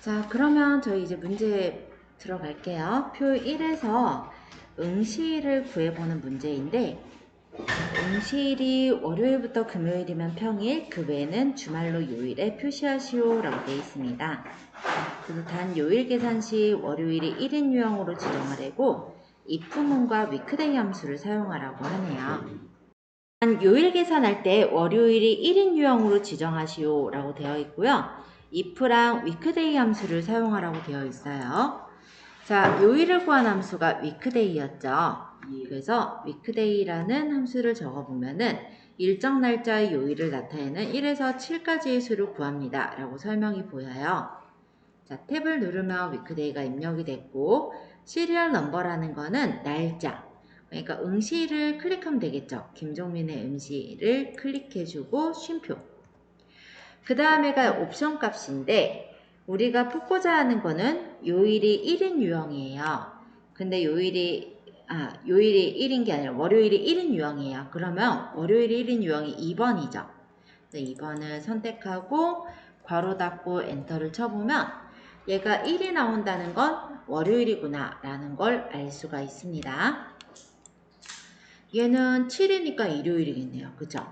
자, 그러면 저희 이제 문제 들어갈게요. 표 1에서 응시일을 구해보는 문제인데, 응시일이 월요일부터 금요일이면 평일, 그 외에는 주말로 요일에 표시하시오 라고 되어 있습니다. 그래서 단 요일 계산 시 월요일이 1인 유형으로 지정하려고 if문과 weekday 함수를 사용하라고 하네요. 단 요일 계산할 때 월요일이 1인 유형으로 지정하시오 라고 되어 있고요. if랑 weekday 함수를 사용하라고 되어 있어요. 자, 요일을 구한 함수가 weekday였죠. 그래서 weekday라는 함수를 적어보면은 일정 날짜의 요일을 나타내는 1에서 7까지의 수를 구합니다 라고 설명이 보여요. 자, 탭을 누르면 weekday가 입력이 됐고, 시리얼 넘버라는 거는 날짜, 그러니까 응시를 클릭하면 되겠죠. 김종민의 응시를 클릭해주고 쉼표. 그 다음에가 옵션 값인데, 우리가 뽑고자 하는 거는 요일이 1인 유형이에요. 근데 요일이 1인 게 아니라 월요일이 1인 유형이에요. 그러면 월요일이 1인 유형이 2번이죠. 2번을 선택하고 괄호 닫고 엔터를 쳐보면 얘가 1이 나온다는 건 월요일이구나 라는 걸 알 수가 있습니다. 얘는 7이니까 일요일이겠네요. 그죠?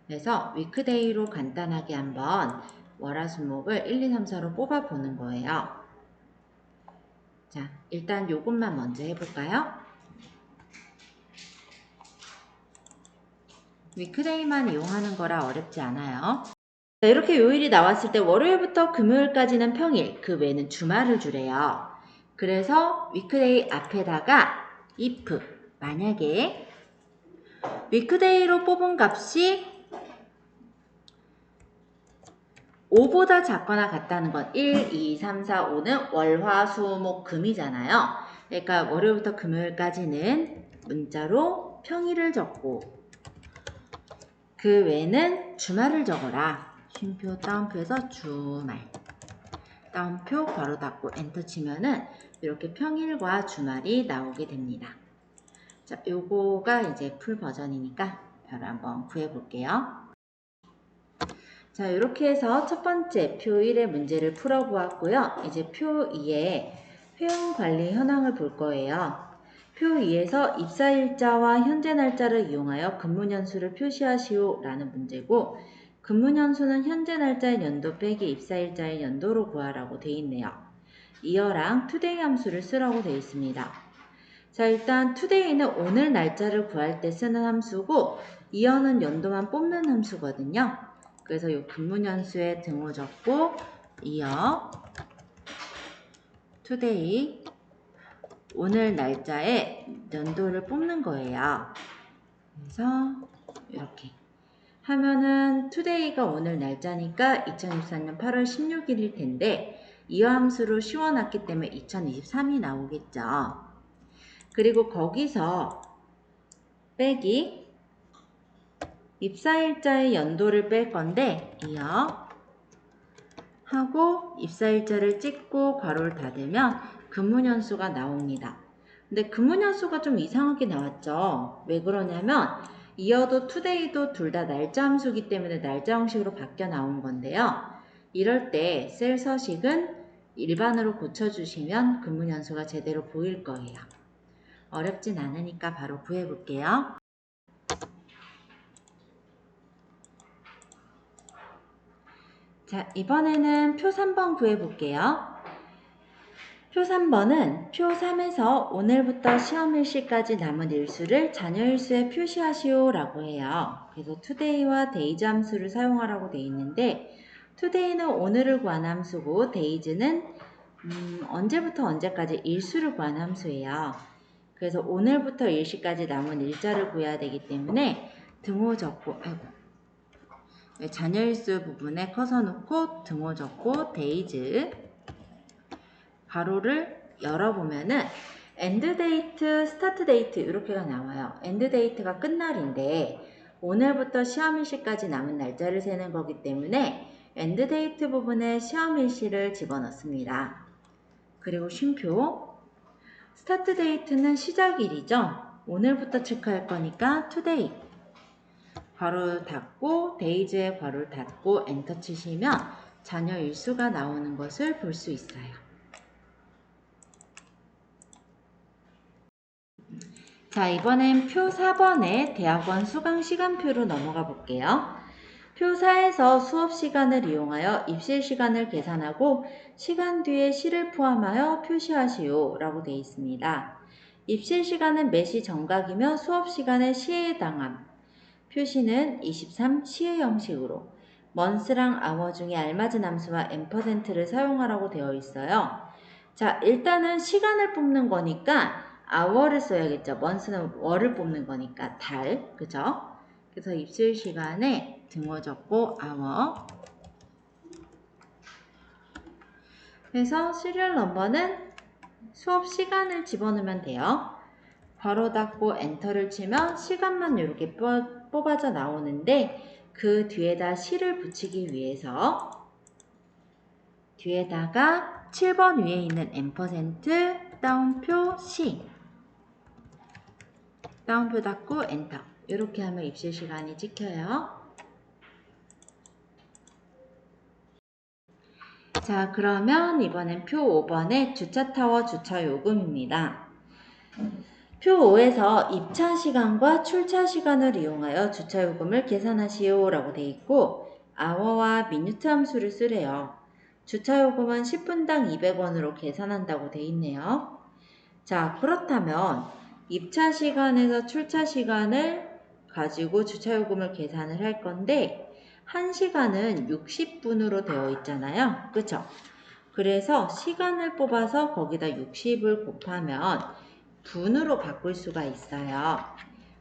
그래서 위크데이로 간단하게 한번 월화수목을 1, 2, 3, 4로 뽑아보는 거예요. 자, 일단 요것만 먼저 해볼까요? 위크데이만 이용하는 거라 어렵지 않아요. 자, 이렇게 요일이 나왔을 때 월요일부터 금요일까지는 평일, 그 외에는 주말을 주래요. 그래서 위크데이 앞에다가 if, 만약에 위크데이로 뽑은 값이 5보다 작거나 같다는 건 1, 2, 3, 4, 5는 월, 화, 수, 목, 금이잖아요. 그러니까 월요일부터 금요일까지는 문자로 평일을 적고 그 외에는 주말을 적어라. 쉼표 따옴표에서 주말 따옴표 괄호 닫고 엔터 치면은 이렇게 평일과 주말이 나오게 됩니다. 자, 요거가 이제 풀 버전이니까 바로 한번 구해 볼게요. 자, 이렇게 해서 첫 번째 표 1의 문제를 풀어보았고요. 이제 표 2의 회원관리 현황을 볼 거예요. 표 2에서 입사일자와 현재 날짜를 이용하여 근무연수를 표시하시오 라는 문제고, 근무연수는 현재 날짜의 연도 빼기 입사일자의 연도로 구하라고 되어 있네요. 이어랑 today 함수를 쓰라고 되어 있습니다. 자, 일단 today는 오늘 날짜를 구할 때 쓰는 함수고, 이어는 연도만 뽑는 함수거든요. 그래서 이 근무연수에 등호 적고 이어 today 오늘 날짜에 연도를 뽑는 거예요. 그래서 이렇게 하면은 today가 오늘 날짜니까 2024년 8월 16일일 텐데 이어 함수로 씌워놨기 때문에 2023이 나오겠죠. 그리고 거기서 빼기 입사일자의 연도를 뺄 건데 이어 하고 입사일자를 찍고 괄호를 닫으면 근무연수가 나옵니다. 근데 근무연수가 좀 이상하게 나왔죠. 왜 그러냐면 이어도 today도 둘 다 날짜 함수기 때문에 날짜 형식으로 바뀌어 나온 건데요. 이럴 때 셀 서식은 일반으로 고쳐주시면 근무연수가 제대로 보일 거예요. 어렵진 않으니까 바로 구해볼게요. 자, 이번에는 표 3번 구해볼게요. 표 3번은 표 3에서 오늘부터 시험일시까지 남은 일수를 잔여일수에 표시하시오 라고 해요. 그래서 today와 days 함수를 사용하라고 되어 있는데 today는 오늘을 구하는 함수고 days는 언제부터 언제까지 일수를 구하는 함수예요. 그래서 오늘부터 일시까지 남은 일자를 구해야 되기 때문에 등호 적고 잔여일수 부분에 커서 놓고 등호 적고 days 괄호를 열어보면은 end date, start date 이렇게가 나와요. end date가 끝날인데 오늘부터 시험일시까지 남은 날짜를 세는 거기 때문에 end date 부분에 시험일시를 집어넣습니다. 그리고 쉼표 start date는 시작일이죠. 오늘부터 체크할 거니까 today 괄호 닫고 days에 괄호를 닫고 엔터 치시면 자녀 일수가 나오는 것을 볼 수 있어요. 자, 이번엔 표 4번의 대학원 수강 시간표로 넘어가 볼게요. 표 4에서 수업 시간을 이용하여 입실 시간을 계산하고 시간 뒤에 시를 포함하여 표시하시오 라고 되어 있습니다. 입실 시간은 매시 정각이며 수업 시간의 시에 해당함. 표시는 23 시의 형식으로 month랑 hour 중에 알맞은 함수와 %를 사용하라고 되어 있어요. 자, 일단은 시간을 뽑는 거니까 hour를 써야겠죠. month는 월을 뽑는 거니까 달, 그죠? 그래서 입실 시간에 등호 적고 hour. 그래서 시리얼 넘버는 수업 시간을 집어넣으면 돼요. 괄호 닫고 엔터를 치면 시간만 이렇게 뽑아져 나오는데 그 뒤에다 시를 붙이기 위해서 뒤에다가 7번 위에 있는 %, 다운표 시, 다운표 닫고 엔터 이렇게 하면 입실 시간이 찍혀요. 자, 그러면 이번엔 표 5번의 주차타워 주차요금입니다. 표 5에서 입차 시간과 출차 시간을 이용하여 주차요금을 계산하시오 라고 되어 있고 hour와 minute 함수를 쓰래요. 주차요금은 10분당 200원으로 계산한다고 되어 있네요. 자, 그렇다면 입차 시간에서 출차 시간을 가지고 주차요금을 계산을 할 건데 1시간은 60분으로 되어 있잖아요. 그쵸? 그래서 시간을 뽑아서 거기다 60을 곱하면 분으로 바꿀 수가 있어요.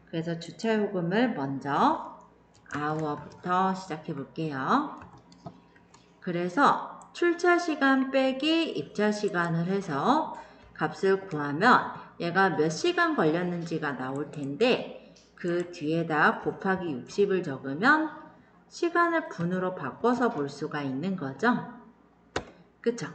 그래서 주차요금을 먼저 hour부터 시작해 볼게요. 그래서 출차 시간 빼기 입차 시간을 해서 값을 구하면 얘가 몇 시간 걸렸는지가 나올 텐데 그 뒤에다 곱하기 60을 적으면 시간을 분으로 바꿔서 볼 수가 있는 거죠. 그쵸?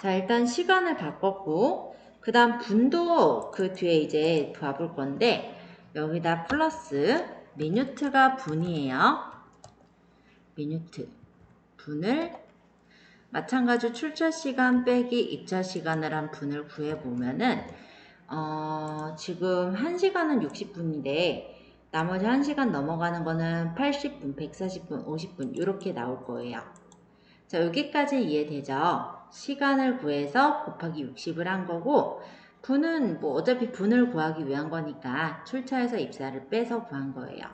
자, 일단 시간을 바꿨고 그 다음 분도 그 뒤에 이제 봐볼 건데 여기다 플러스 미니트가 분이에요. 미니트 분을 마찬가지로 출차 시간 빼기 입차 시간을 한 분을 구해보면은 지금 1시간은 60분인데 나머지 1시간 넘어가는 거는 80분, 140분, 50분 이렇게 나올 거예요. 자, 여기까지 이해되죠? 시간을 구해서 곱하기 60을 한 거고 분은 뭐 어차피 분을 구하기 위한 거니까 출차해서 입사를 빼서 구한 거예요.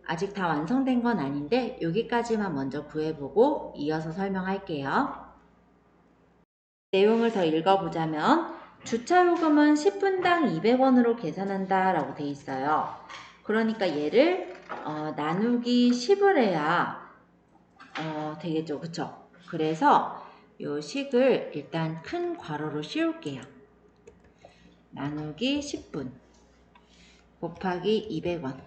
아직 다 완성된 건 아닌데 여기까지만 먼저 구해보고 이어서 설명할게요. 내용을 더 읽어보자면 주차요금은 10분당 200원으로 계산한다 라고 돼 있어요. 그러니까 얘를 나누기 10을 해야 되겠죠. 그쵸? 그래서 요 식을 일단 큰 괄호로 씌울게요. 나누기 10분 곱하기 200원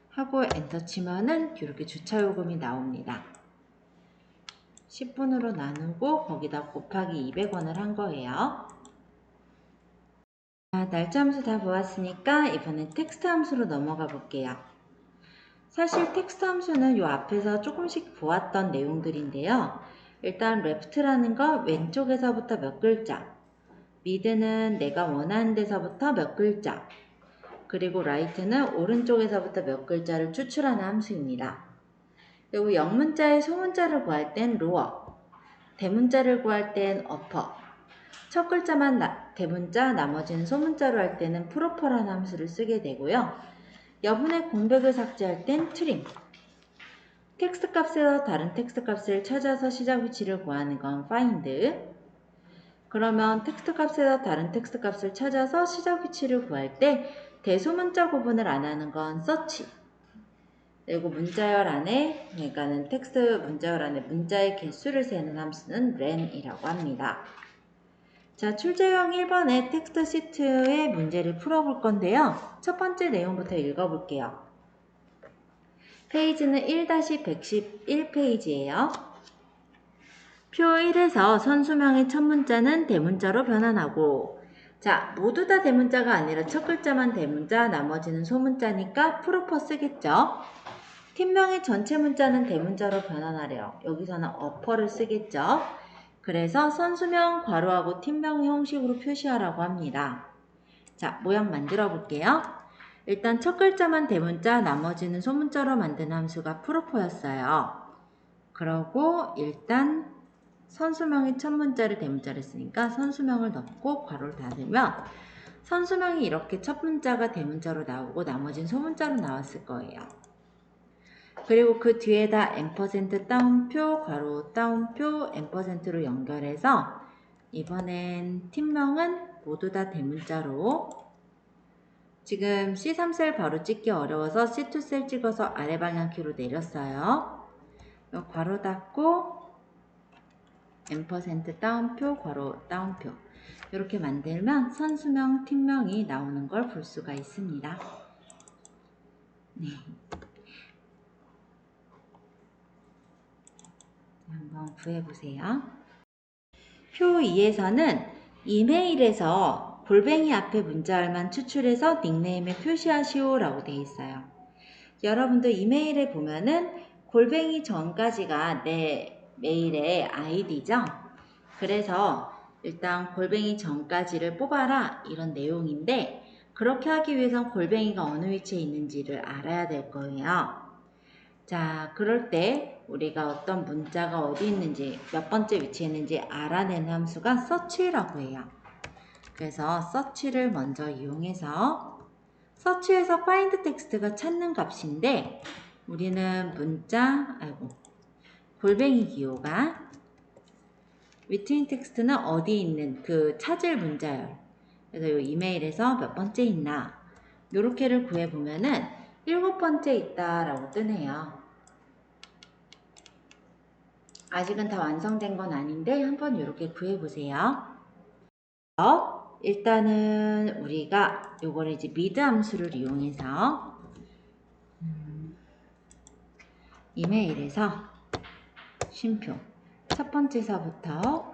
하고 엔터 치면은 이렇게 주차요금이 나옵니다. 10분으로 나누고 거기다 곱하기 200원을 한 거예요. 자, 날짜 함수 다 보았으니까 이번엔 텍스트 함수로 넘어가 볼게요. 사실 텍스트 함수는 요 앞에서 조금씩 보았던 내용들인데요. 일단 left라는 건 왼쪽에서부터 몇 글자, mid는 내가 원하는 데서부터 몇 글자, 그리고 right는 오른쪽에서부터 몇 글자를 추출하는 함수입니다. 그리고 영문자의 소문자를 구할 땐 lower, 대문자를 구할 땐 upper, 첫 글자만 대문자, 나머지는 소문자로 할 때는 proper라는 함수를 쓰게 되고요. 여분의 공백을 삭제할 땐 trim, 텍스트 값에서 다른 텍스트 값을 찾아서 시작 위치를 구하는 건 find, 그러면 텍스트 값에서 다른 텍스트 값을 찾아서 시작 위치를 구할 때 대소문자 구분을 안 하는 건 search, 그리고 문자열 안에, 그러니까는 텍스트 문자열 안에 문자의 개수를 세는 함수는 len이라고 합니다. 자, 출제형 1번의 텍스트 시트의 문제를 풀어볼 건데요. 첫 번째 내용부터 읽어볼게요. 페이지는 1-111페이지예요. 표 1에서 선수명의 첫 문자는 대문자로 변환하고, 자, 모두 다 대문자가 아니라 첫 글자만 대문자, 나머지는 소문자니까 프로퍼 쓰겠죠. 팀명의 전체 문자는 대문자로 변환하래요. 여기서는 어퍼를 쓰겠죠. 그래서 선수명 괄호하고 팀명의 형식으로 표시하라고 합니다. 자, 모양 만들어 볼게요. 일단 첫 글자만 대문자, 나머지는 소문자로 만든 함수가 프로포였어요. 그러고 일단 선수명의 첫 문자를 대문자로 했으니까 선수명을 넣고 괄호를 닫으면 선수명이 이렇게 첫 문자가 대문자로 나오고 나머지는 소문자로 나왔을 거예요. 그리고 그 뒤에다 앰퍼센트 따옴표, 괄호 따옴표, 앰퍼센트로 연결해서 이번엔 팀명은 모두 다 대문자로 지금 C3셀 바로 찍기 어려워서 C2셀 찍어서 아래 방향키로 내렸어요. 괄호 닫고 앰퍼센트 따옴표, 괄호 따옴표 이렇게 만들면 선수명, 팀명이 나오는 걸 볼 수가 있습니다. 네. 한번 구해보세요. 표 2에서는 이메일에서 골뱅이 앞에 문자열만 추출해서 닉네임에 표시하시오 라고 되어 있어요. 여러분도 이메일에 보면은 골뱅이 전까지가 내 메일의 아이디죠. 그래서 일단 골뱅이 전까지를 뽑아라 이런 내용인데 그렇게 하기 위해선 골뱅이가 어느 위치에 있는지를 알아야 될 거예요. 자, 그럴 때 우리가 어떤 문자가 어디 있는지 몇 번째 위치에 있는지 알아내는 함수가 search라고 해요. 그래서 search를 먼저 이용해서 search에서 find text가 찾는 값인데 우리는 골뱅이 기호가 within text는 어디 있는 그 찾을 문자열. 그래서 이 이메일에서 몇 번째 있나 요렇게를 구해보면은 7번째 있다라고 뜨네요. 아직은 다 완성된 건 아닌데 한번 이렇게 구해보세요. 일단은 우리가 요거를 이제 미드 함수를 이용해서 이메일에서 쉼표 첫 번째서부터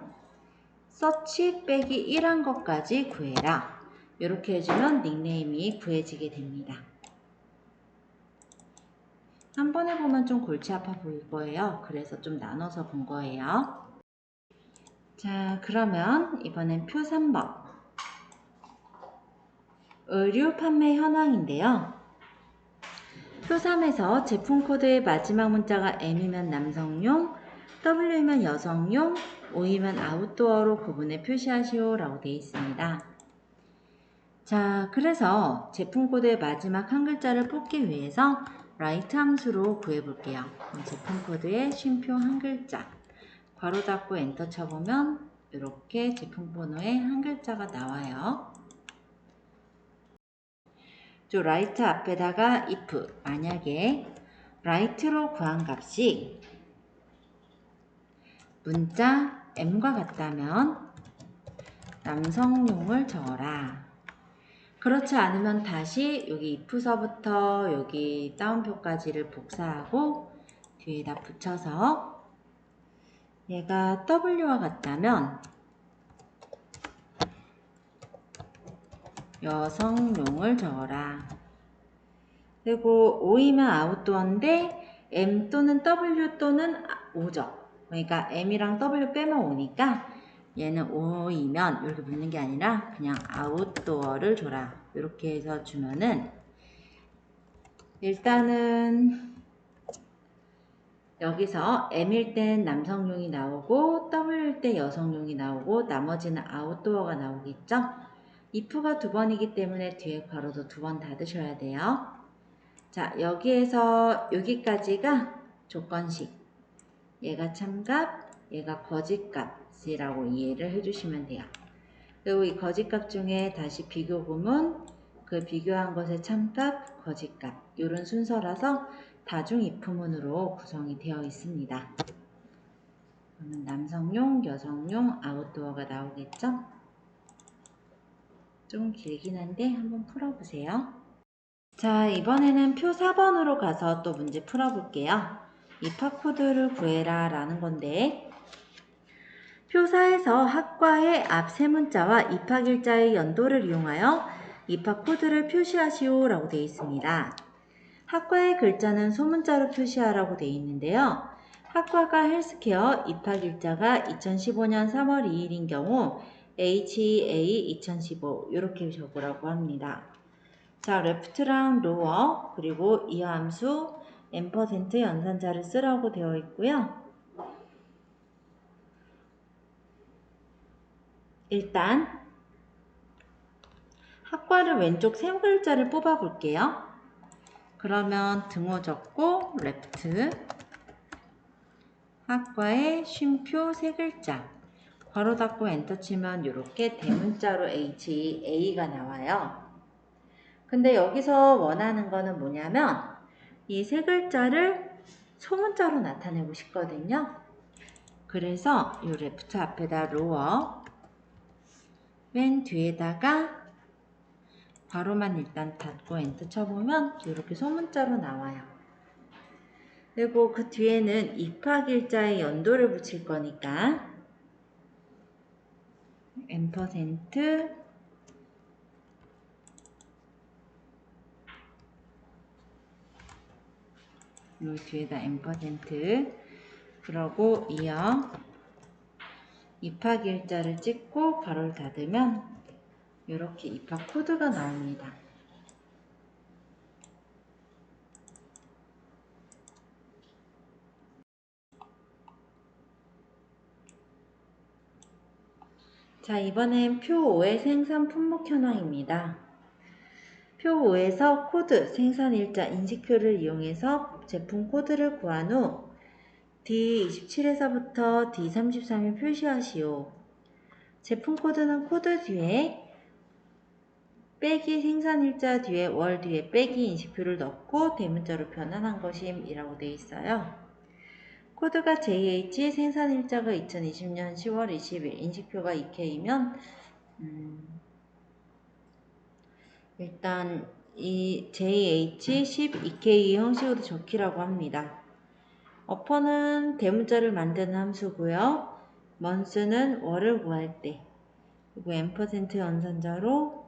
search 빼기 1한 것까지 구해라. 이렇게 해주면 닉네임이 구해지게 됩니다. 한 번에 보면 좀 골치 아파 보일 거예요. 그래서 좀 나눠서 본 거예요. 자, 그러면 이번엔 표 3번. 의류 판매 현황인데요. 표 3에서 제품 코드의 마지막 문자가 M이면 남성용, W이면 여성용, O이면 아웃도어로 구분해 표시하시오 라고 되어 있습니다. 자, 그래서 제품 코드의 마지막 한 글자를 뽑기 위해서 write 함수로 구해볼게요. 제품 코드의 쉼표 한 글자 괄호 닫고 엔터 쳐보면 이렇게 제품 번호의 한 글자가 나와요. 저 write 앞에다가 if 만약에 write로 구한 값이 문자 m과 같다면 남성용을 적어라. 그렇지 않으면 다시 여기 if서부터 여기 따옴표까지를 복사하고 뒤에다 붙여서 얘가 w와 같다면 여성용을 적어라. 그리고 O이면 아웃도어인데 M 또는 W 또는 O죠. 그러니까 M이랑 W 빼면 O니까 얘는 O이면 이렇게 붙는 게 아니라 그냥 아웃도어를 줘라. 이렇게 해서 주면은 일단은 여기서 M일 땐 남성용이 나오고 W일 때 여성용이 나오고 나머지는 아웃도어가 나오겠죠. if가 2번이기 때문에 뒤에 괄호도 2번 닫으셔야 돼요. 자, 여기에서 여기까지가 조건식. 얘가 참값, 얘가 거짓값이라고 이해를 해주시면 돼요. 그리고 이 거짓값 중에 다시 비교 구문, 그 비교한 것의 참값, 거짓값 이런 순서라서 다중 if문으로 구성이 되어 있습니다. 그러면 남성용, 여성용, 아웃도어가 나오겠죠? 좀 길긴 한데 한번 풀어보세요. 자, 이번에는 표 4번으로 가서 또 문제 풀어볼게요. 입학 코드를 구해라 라는 건데 표 4에서 학과의 앞 세 문자와 입학일자의 연도를 이용하여 입학 코드를 표시하시오 라고 되어 있습니다. 학과의 글자는 소문자로 표시하라고 되어 있는데요. 학과가 헬스케어, 입학일자가 2015년 3월 2일인 경우 HEA 2015 이렇게 적으라고 합니다. 자, 레프트랑 로어 그리고 이 함수 %, 연산자를 쓰라고 되어 있고요. 일단 학과를 왼쪽 세 글자를 뽑아 볼게요. 그러면 등호 적고 레프트 학과의 쉼표 세 글자 괄호 닫고 엔터 치면 이렇게 대문자로 HEA가 나와요. 근데 여기서 원하는 거는 뭐냐면 이 세 글자를 소문자로 나타내고 싶거든요. 그래서 이 레프트 앞에다 로어 맨 뒤에다가 괄호만 일단 닫고 엔터 쳐보면 이렇게 소문자로 나와요. 그리고 그 뒤에는 입학일자의 연도를 붙일 거니까 %, 요 뒤에다 %, 그러고 이어 입학일자를 찍고 괄호를 닫으면 이렇게 입학 코드가 나옵니다. 자, 이번엔 표 5의 생산 품목 현황입니다. 표 5에서 코드, 생산일자, 인식표를 이용해서 제품 코드를 구한 후 D27에서부터 D33을 표시하시오. 제품 코드는 코드 뒤에 빼기 생산일자 뒤에 월 뒤에 빼기 인식표를 넣고 대문자로 변환한 것임이라고 되어 있어요. 코드가 JH, 생산일자가 2020년 10월 20일, 인식표가 EK이면 일단 이 JH10 EK 형식으로 적히라고 합니다. 어퍼는 대문자를 만드는 함수고요. month는 월을 구할 때 그리고 %, 연산자로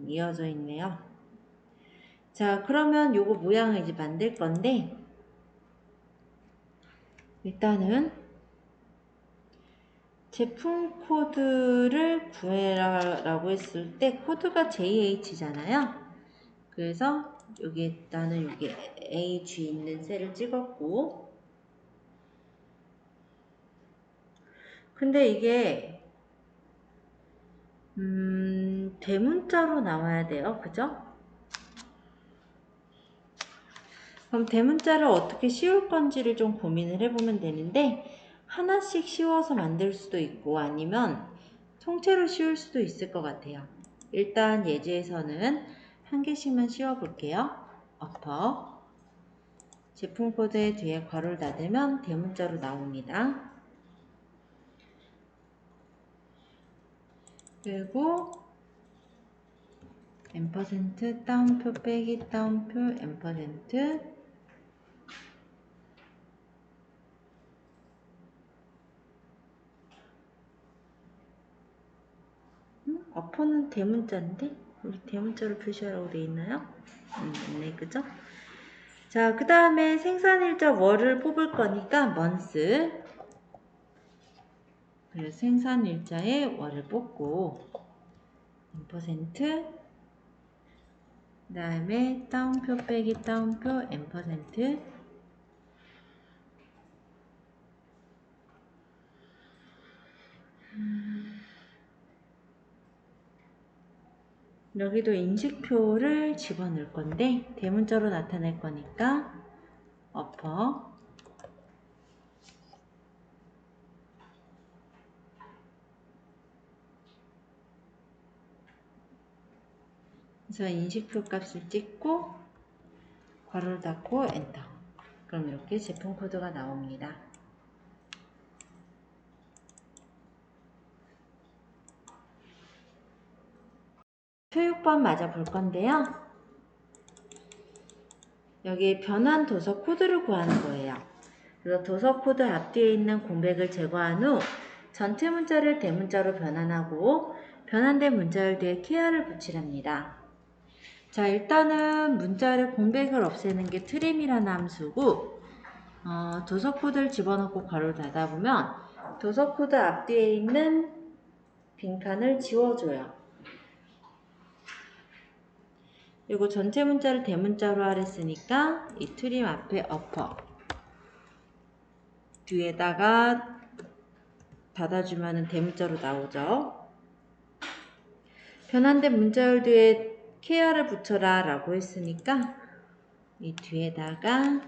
이어져 있네요. 자, 그러면 요거 모양을 이제 만들 건데 일단은 제품 코드를 구해라라고 했을 때 코드가 JH잖아요. 그래서 여기 일단은 여기 AG 있는 셀을 찍었고, 근데 이게 대문자로 나와야 돼요. 그죠? 그럼 대문자를 어떻게 씌울 건지를 좀 고민을 해보면 되는데 하나씩 씌워서 만들 수도 있고 아니면 통째로 씌울 수도 있을 것 같아요. 일단 예제에서는 한 개씩만 씌워 볼게요. 어퍼 제품 코드의 뒤에 괄호를 닫으면 대문자로 나옵니다. 그리고 %, 다운표 빼기 다운표 %, 어퍼는 대문자인데 우리 대문자로 표시하라고 되어 있나요? 네, 그죠? 자, 그 다음에 생산일자 월을 뽑을 거니까 month. 그래서 생산일자의 월을 뽑고 %, 그 다음에 다운표 빼기 다운표 %, 여기도 인식표를 집어넣을 건데 대문자로 나타낼 거니까 어퍼 그래서 인식표 값을 찍고 괄호를 닫고 엔터. 그럼 이렇게 제품 코드가 나옵니다. 표 6번 맞아 볼 건데요. 여기 변환 도서 코드를 구하는 거예요. 그래서 도서 코드 앞뒤에 있는 공백을 제거한 후 전체 문자를 대문자로 변환하고 변환된 문자열 뒤에 케어를 붙이랍니다. 자, 일단은 문자를 공백을 없애는 게 트림이라는 함수고, 도서 코드를 집어넣고 괄호를 닫아보면 도서 코드 앞뒤에 있는 빈칸을 지워줘요. 그리고 전체 문자를 대문자로 하랬으니까 이 트림 앞에 어퍼 뒤에다가 닫아주면 대문자로 나오죠. 변환된 문자열 뒤에 kr를 붙여라 라고 했으니까 이 뒤에다가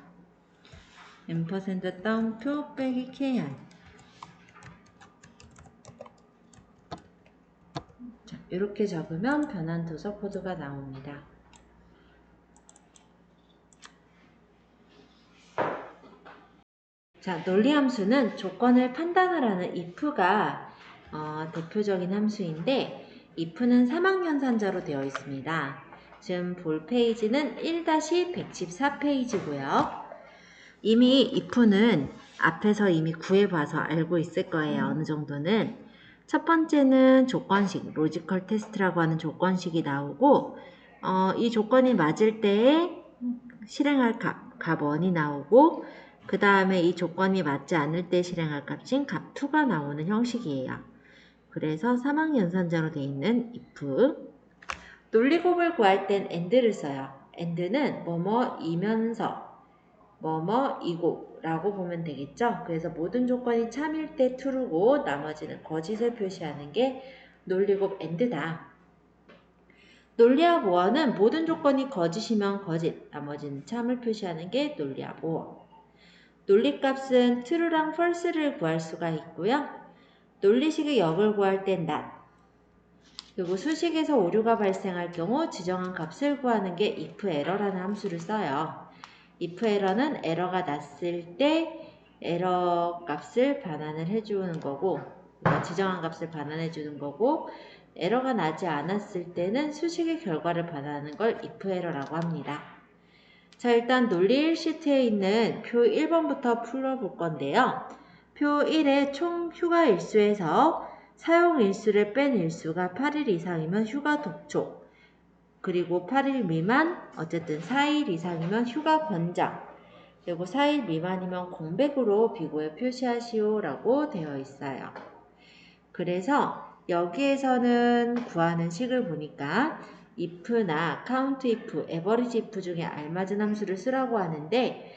$따옴표 빼기 kr. 자, 이렇게 적으면 변환 도서 코드가 나옵니다. 자, 논리 함수는 조건을 판단하라는 if가 대표적인 함수인데 if는 사막연산자로 되어 있습니다. 지금 볼 페이지는 1-114페이지고요. 이미 if는 앞에서 이미 구해봐서 알고 있을 거예요. 어느 정도는. 첫 번째는 조건식, 로지컬 테스트라고 하는 조건식이 나오고 이 조건이 맞을 때에 실행할 값 1이 나오고 그 다음에 이 조건이 맞지 않을 때 실행할 값인 값2가 나오는 형식이에요. 그래서 사막연산자로 되어 있는 if. 논리곱을 구할 땐 and를 써요. and는 뭐뭐이면서 뭐뭐이고 라고 보면 되겠죠. 그래서 모든 조건이 참일 때 true고 나머지는 거짓을 표시하는 게 논리곱 and다. 논리합 or는 모든 조건이 거짓이면 거짓, 나머지는 참을 표시하는 게 논리합 or. 논리값은 true랑 false를 구할 수가 있고요. 논리식의 역을 구할 땐 not. 그리고 수식에서 오류가 발생할 경우 지정한 값을 구하는 게 if error라는 함수를 써요. if error는 에러가 났을 때 에러 값을 반환을 해주는 거고, 지정한 값을 반환해 주는 거고, 에러가 나지 않았을 때는 수식의 결과를 반환하는 걸 if error라고 합니다. 자, 일단 논리 1시트에 있는 표 1번부터 풀어볼 건데요. 표 1의 총 휴가 일수에서 사용 일수를 뺀 일수가 8일 이상이면 휴가 독촉, 그리고 8일 미만, 어쨌든 4일 이상이면 휴가 권장, 그리고 4일 미만이면 공백으로 비고에 표시하시오 라고 되어 있어요. 그래서 여기에서는 구하는 식을 보니까 if나 count if, average if 중에 알맞은 함수를 쓰라고 하는데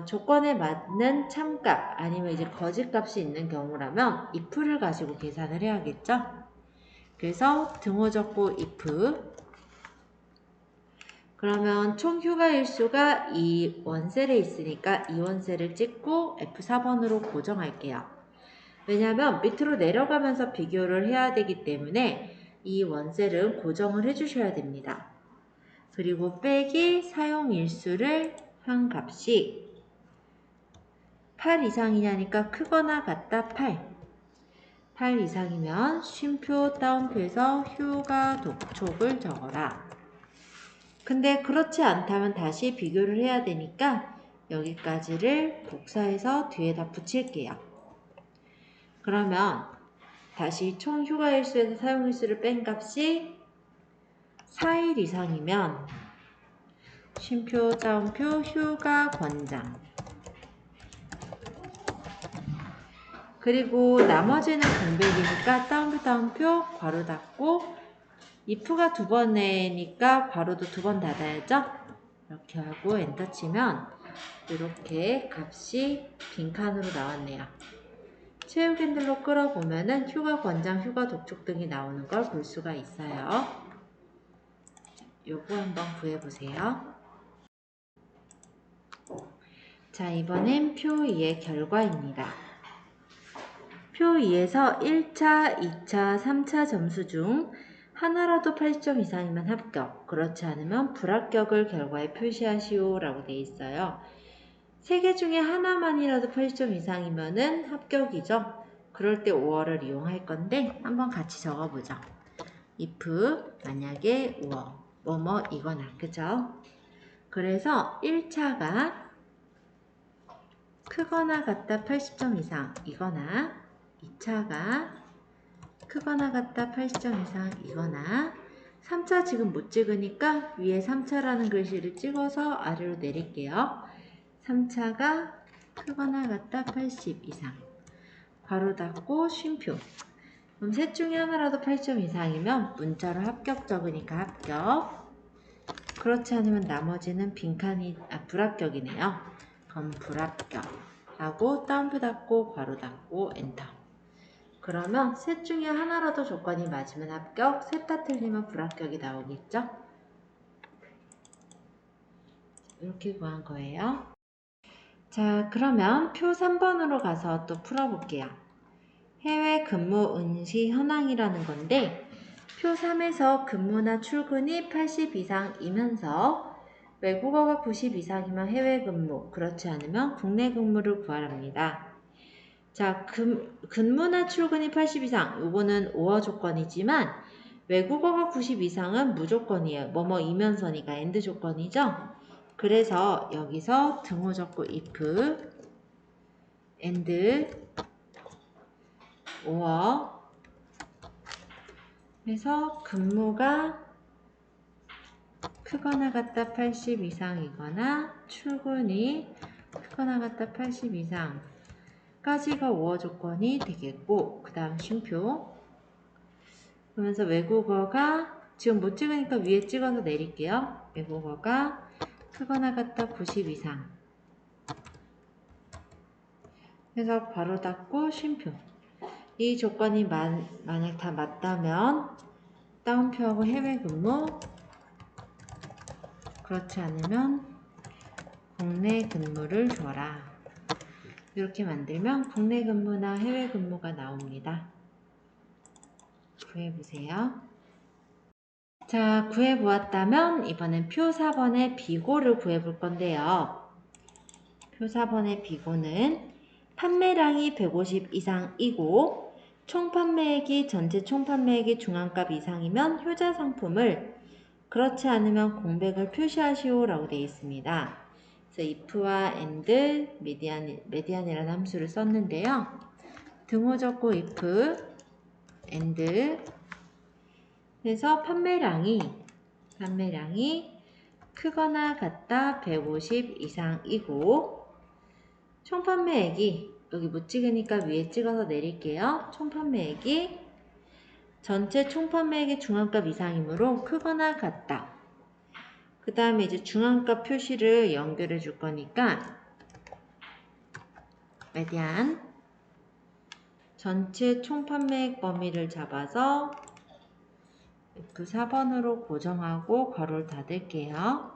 조건에 맞는 참값 아니면 이제 거짓값이 있는 경우라면 if를 가지고 계산을 해야겠죠. 그래서 등호 적고 if. 그러면 총 휴가 일수가 이 원셀에 있으니까 이 원셀을 찍고 F4번으로 고정할게요. 왜냐하면 밑으로 내려가면서 비교를 해야 되기 때문에 이 원셀은 고정을 해주셔야 됩니다. 그리고 빼기 사용 일수를 한 값이 8 이상이냐니까 크거나 같다 8. 8 이상이면 쉼표 따옴표에서 휴가 독촉을 적어라. 근데 그렇지 않다면 다시 비교를 해야 되니까 여기까지를 복사해서 뒤에다 붙일게요. 그러면 다시 총 휴가일수에서 사용일수를 뺀 값이 4일 이상이면 쉼표 따옴표 휴가 권장, 그리고 나머지는 공백이니까 따옴표 괄호 닫고 if가 2번 내니까 괄호도 2번 닫아야죠. 이렇게 하고 엔터 치면 이렇게 값이 빈칸으로 나왔네요. 체육 핸들로 끌어보면은 휴가 권장, 휴가 독촉 등이 나오는 걸 볼 수가 있어요. 요거 한번 구해보세요. 자, 이번엔 표 2의 결과입니다. 표 2에서 1차, 2차, 3차 점수 중 하나라도 80점 이상이면 합격, 그렇지 않으면 불합격을 결과에 표시하시오 라고 되어 있어요. 3개 중에 하나만이라도 80점 이상이면은 합격이죠. 그럴 때 5어를 이용할 건데 한번 같이 적어보죠. if 만약에 5어 뭐뭐 이거나, 그죠? 그래서 1차가 크거나 같다 80점 이상 이거나, 2차가 크거나 같다 80점 이상 이거나, 3차 지금 못 찍으니까 위에 3차라는 글씨를 찍어서 아래로 내릴게요. 3차가 크거나 같다 80 이상. 괄호 닫고 쉼표. 그럼 셋 중에 하나라도 8점 이상이면 문자로 합격 적으니까 합격. 그렇지 않으면 나머지는 빈칸이 불합격이네요. 그럼 불합격 하고 따옴표 닫고 괄호 닫고 엔터. 그러면 셋 중에 하나라도 조건이 맞으면 합격, 셋 다 틀리면 불합격이 나오겠죠? 이렇게 구한 거예요. 자, 그러면 표 3번으로 가서 또 풀어볼게요. 해외 근무 응시 현황이라는 건데 표 3에서 근무나 출근이 80 이상이면서 외국어가 90 이상이면 해외 근무, 그렇지 않으면 국내 근무를 구하랍니다. 자, 근무나 출근이 80 이상, 요거는 5어 조건이지만 외국어가 90 이상은 무조건이에요. 뭐뭐이면서니까 엔드 조건이죠. 그래서 여기서 등호 적고 if, and, 5어 그래서 근무가 크거나 같다 80 이상이거나 출근이 크거나 같다 80 이상 까지가 5어 조건이 되겠고, 그 다음 쉼표. 그러면서 외국어가 지금 못 찍으니까 위에 찍어서 내릴게요. 외국어가 크거나 같다 90 이상. 그래서 괄호 닫고 쉼표. 이 조건이 만약 다 맞다면 따옴표하고 해외 근무, 그렇지 않으면 국내 근무를 줘라. 이렇게 만들면 국내 근무나 해외 근무가 나옵니다. 구해보세요. 자, 구해보았다면 이번엔 표 4번의 비고를 구해볼 건데요. 표 4번의 비고는 판매량이 150 이상이고 총 판매액이 전체 총 판매액이 중앙값 이상이면 효자 상품을, 그렇지 않으면 공백을 표시하시오 라고 되어 있습니다. 그래서 if와 and, median이라는 함수를 썼는데요. 등호 적고 if, and 그래서 판매량이 크거나 같다 150 이상이고 총 판매액이, 여기 못 찍으니까 위에 찍어서 내릴게요. 총 판매액이 전체 총 판매액의 중앙값 이상이므로 크거나 같다. 그 다음에 이제 중앙값 표시를 연결해 줄 거니까 median 전체 총 판매액 범위를 잡아서 F4번으로 고정하고 괄호를 닫을게요.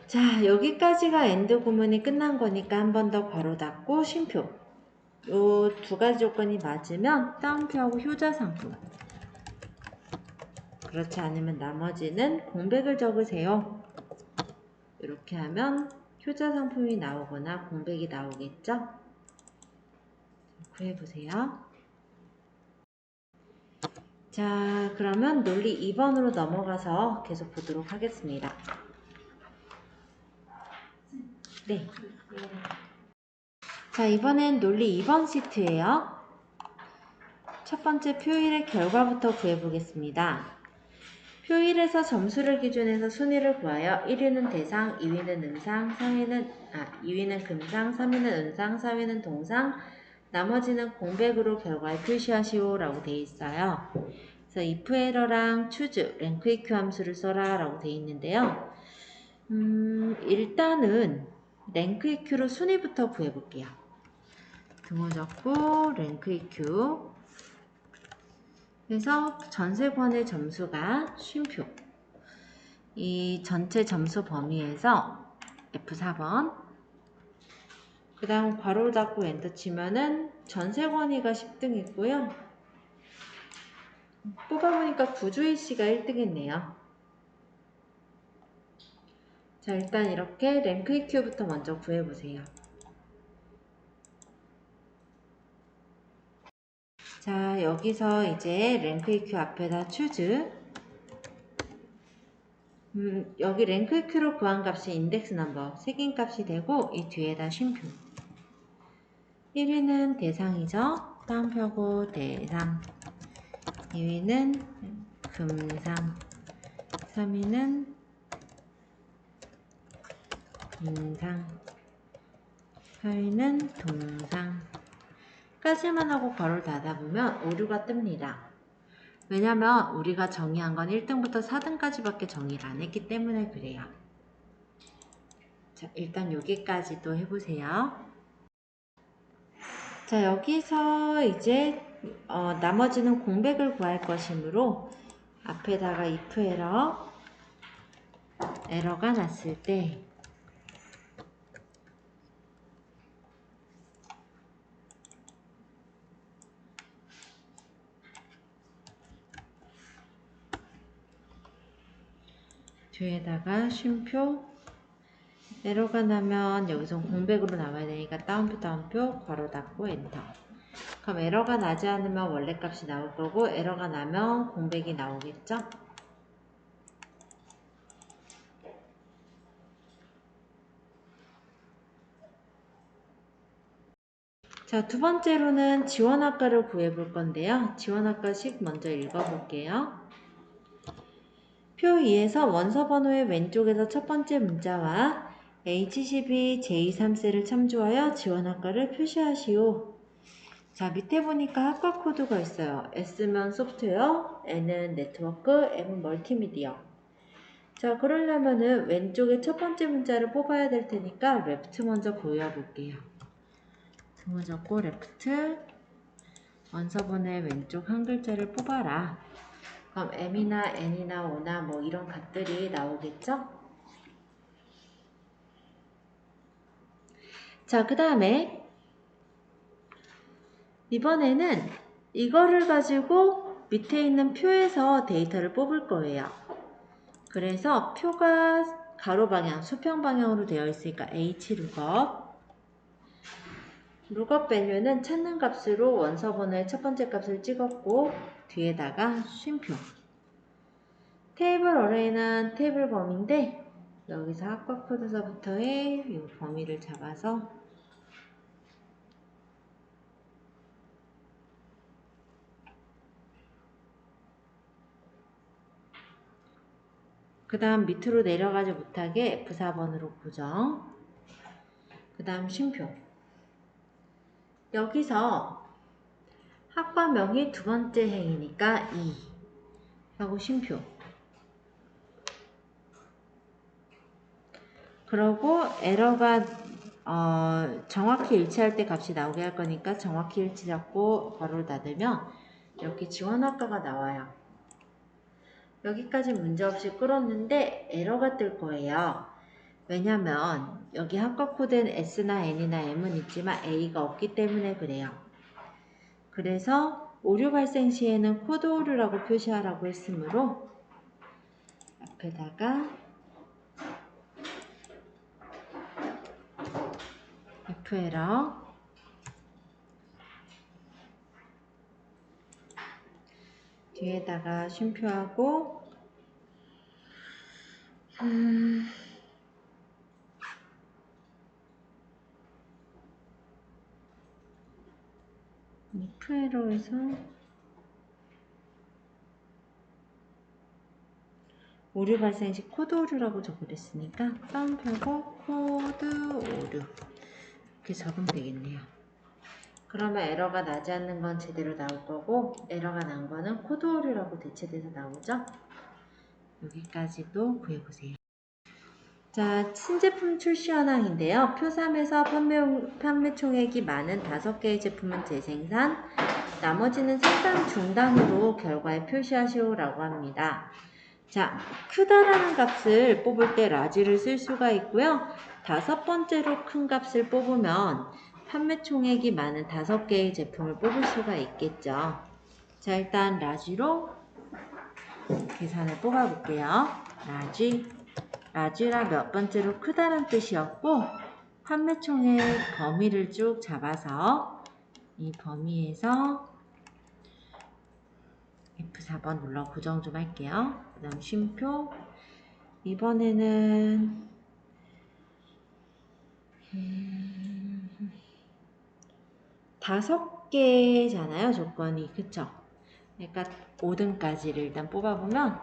자, 여기까지가 엔드 구문이 끝난 거니까 한 번 더 괄호 닫고 쉼표. 요 두 가지 조건이 맞으면 따옴표하고 효자 상품. 그렇지 않으면 나머지는 공백을 적으세요. 이렇게 하면 효자 상품이 나오거나 공백이 나오겠죠? 구해보세요. 자, 그러면 논리 2번으로 넘어가서 계속 보도록 하겠습니다. 네. 자, 이번엔 논리 2번 시트예요. 첫 번째 표 1의 결과부터 구해보겠습니다. 표 1에서 점수를 기준해서 순위를 구하여 1위는 대상, 2위는 음상, 2위는 금상, 3위는 은상, 4위는 동상, 나머지는 공백으로 결과에 표시하시오 라고 되어 있어요. 그래서 if 에러랑 choose, rank eq 함수를 써라 라고 되어 있는데요. 일단은 rank eq로 순위부터 구해볼게요. 등호 적고 rank eq. 그래서 전세권의 점수가 쉼표. 이 전체 점수 범위에서 F4번. 그 다음 괄호 닫고 엔터 치면은 전세권이가 10등이고요. 뽑아보니까 구주희 씨가 1등했네요. 자, 일단 이렇게 랭크 EQ부터 먼저 구해보세요. 자, 여기서 이제 랭크 EQ 앞에다 choose. 여기 랭크 EQ로 구한 값이 인덱스 넘버, 색인 값이 되고 이 뒤에다 쉼표. 1위는 대상이죠. 따옴표고 대상, 2위는 금상, 3위는 인상, 4위는 동상 까지만 하고 괄호를 닫아보면 오류가 뜹니다. 왜냐면 우리가 정의한 건 1등부터 4등까지 밖에 정의를 안 했기 때문에 그래요. 자, 일단 여기까지도 해보세요. 자, 여기서 이제 나머지는 공백을 구할 것이므로 앞에다가 if 에러가 났을 때 뒤에다가 쉼표 에러가 나면 여기서 공백으로 나와야 되니까 따옴표 괄호 닫고 엔터. 그럼 에러가 나지 않으면 원래 값이 나올 거고 에러가 나면 공백이 나오겠죠? 자, 두 번째로는 지원학과를 구해볼 건데요. 지원학과식 먼저 읽어볼게요. 표 2에서 원서 번호의 왼쪽에서 첫 번째 문자와 H12 J3셀을 참조하여 지원학과를 표시하시오. 자, 밑에 보니까 학과 코드가 있어요. S면 소프트웨어, N은 네트워크, M은 멀티미디어. 자, 그러려면은 왼쪽에 첫 번째 문자를 뽑아야 될 테니까 레프트 먼저 그어볼게요. 등호 접고 레프트, 원서번호의 왼쪽 한 글자를 뽑아라. 그럼 M이나 N이나 O나 뭐 이런 값들이 나오겠죠? 자, 그 다음에 이번에는 이거를 가지고 밑에 있는 표에서 데이터를 뽑을 거예요. 그래서 표가 가로 방향, 수평 방향으로 되어 있으니까 H룩업. 룩업 밸류는 찾는 값으로 원서 번호의 첫 번째 값을 찍었고 뒤에다가 쉼표. 테이블 어레이는 테이블 범위인데 여기서 학과 코드서부터의 이 범위를 잡아서 그 다음 밑으로 내려가지 못하게 F4번으로 고정. 그 다음 쉼표. 여기서 학과명이 두 번째 행이니까 2 하고 쉼표. 그러고 에러가 정확히 일치할 때 값이 나오게 할 거니까 정확히 일치 잡고 괄호를 닫으면 이렇게 지원학과가 나와요. 여기까지 문제없이 끌었는데 에러가 뜰 거예요. 왜냐면 여기 학과 코드엔 S나 N이나 M은 있지만 A가 없기 때문에 그래요. 그래서 오류 발생 시에는 코드 오류라고 표시하라고 했으므로 앞에다가 F에러 뒤에다가 쉼표하고 F에러에서 오류 발생 시 코드 오류라고 적어냈으니까 따옴표고 코드 오류 이렇게 적으면 되겠네요. 그러면 에러가 나지 않는 건 제대로 나올 거고 에러가 난 거는 코드 오류라고 대체돼서 나오죠? 여기까지도 구해보세요. 자, 신제품 출시 현황인데요. 표 3에서 판매 총액이 많은 5개의 제품은 재생산, 나머지는 생산 중단으로 결과에 표시하시오라고 합니다. 자, 크다라는 값을 뽑을 때 라지를 쓸 수가 있고요. 다섯 번째로 큰 값을 뽑으면 판매 총액이 많은 5개의 제품을 뽑을 수가 있겠죠. 자, 일단 라지로 계산을 뽑아볼게요. 라지라 몇 번째로 크다는 뜻이었고 판매 총액 범위를 쭉 잡아서 이 범위에서 F4번 눌러 고정 좀 할게요. 그 다음 쉼표. 이번에는 7개잖아요, 조건이. 그쵸? 그러니까 5등까지를 일단 뽑아보면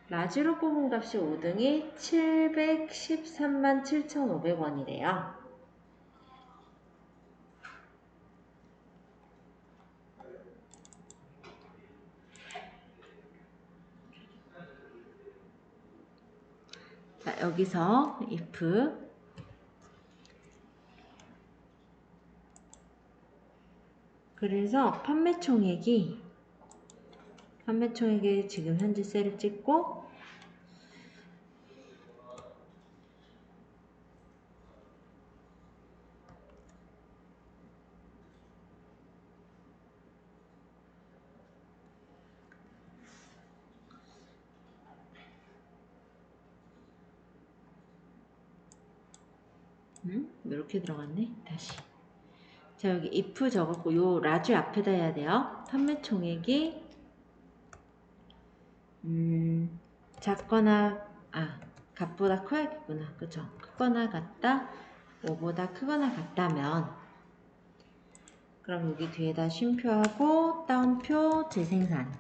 라지로 뽑은 값이 5등이 713만 7,500원이래요. 자, 여기서 if 그래서 판매 총액이 지금 현재 셀을 찍고 이렇게 들어갔네. 다시. 자, 여기 if 적었고 요 라지 앞에다 해야 돼요. 판매 총액이 작거나 값보다 커야겠구나. 그쵸? 크거나 같다. 5보다 크거나 같다면 그럼 여기 뒤에다 쉼표하고 다운표 재생산.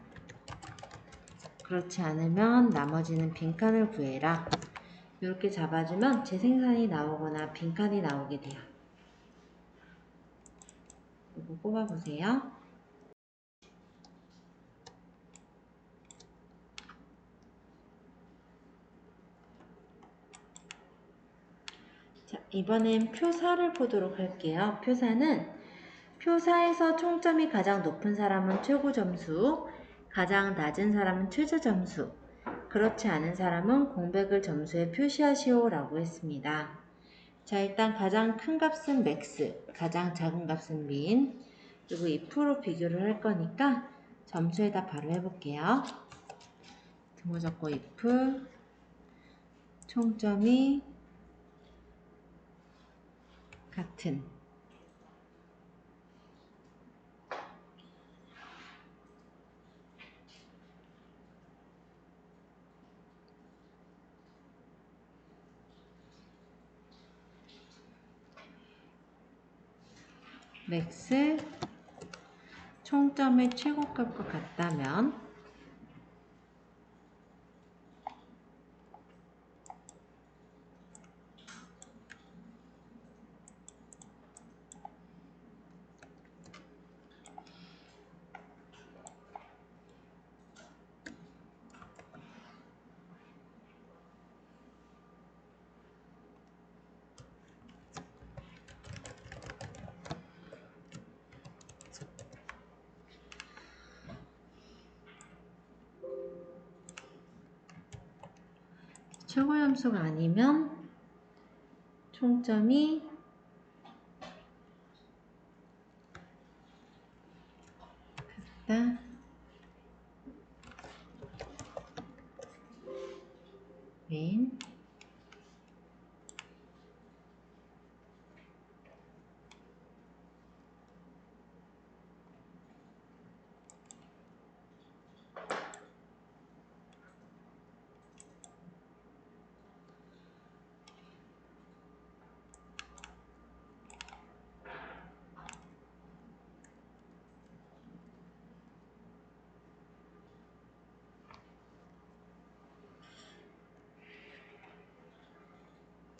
그렇지 않으면 나머지는 빈칸을 구해라. 이렇게 잡아주면 재생산이 나오거나 빈칸이 나오게 돼요. 이거 뽑아보세요. 자, 이번엔 표사를 보도록 할게요. 표사에서 총점이 가장 높은 사람은 최고 점수, 가장 낮은 사람은 최저 점수, 그렇지 않은 사람은 공백을 점수에 표시하시오 라고 했습니다. 자, 일단 가장 큰 값은 맥스, 가장 작은 값은 민, 그리고 if로 비교를 할 거니까 점수에다 바로 해볼게요. 등호 적고 if 총점이 같은 맥스 총점의 최고값과 같다면 최고 점수가 아니면 총점이 같다. 민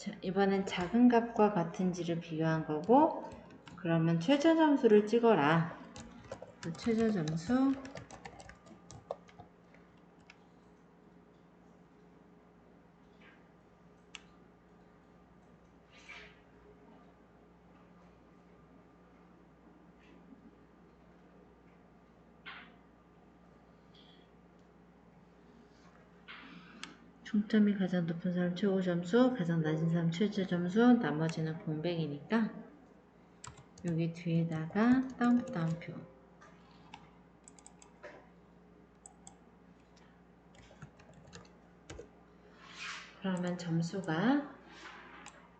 자, 이번엔 작은 값과 같은지를 비교한 거고 그러면 최저 점수를 찍어라. 최저 점수 총점이 가장 높은 사람 최고 점수, 가장 낮은 사람 최저 점수, 나머지는 공백이니까 여기 뒤에다가 따옴표 그러면 점수가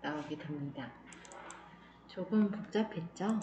나오게 됩니다. 조금 복잡했죠?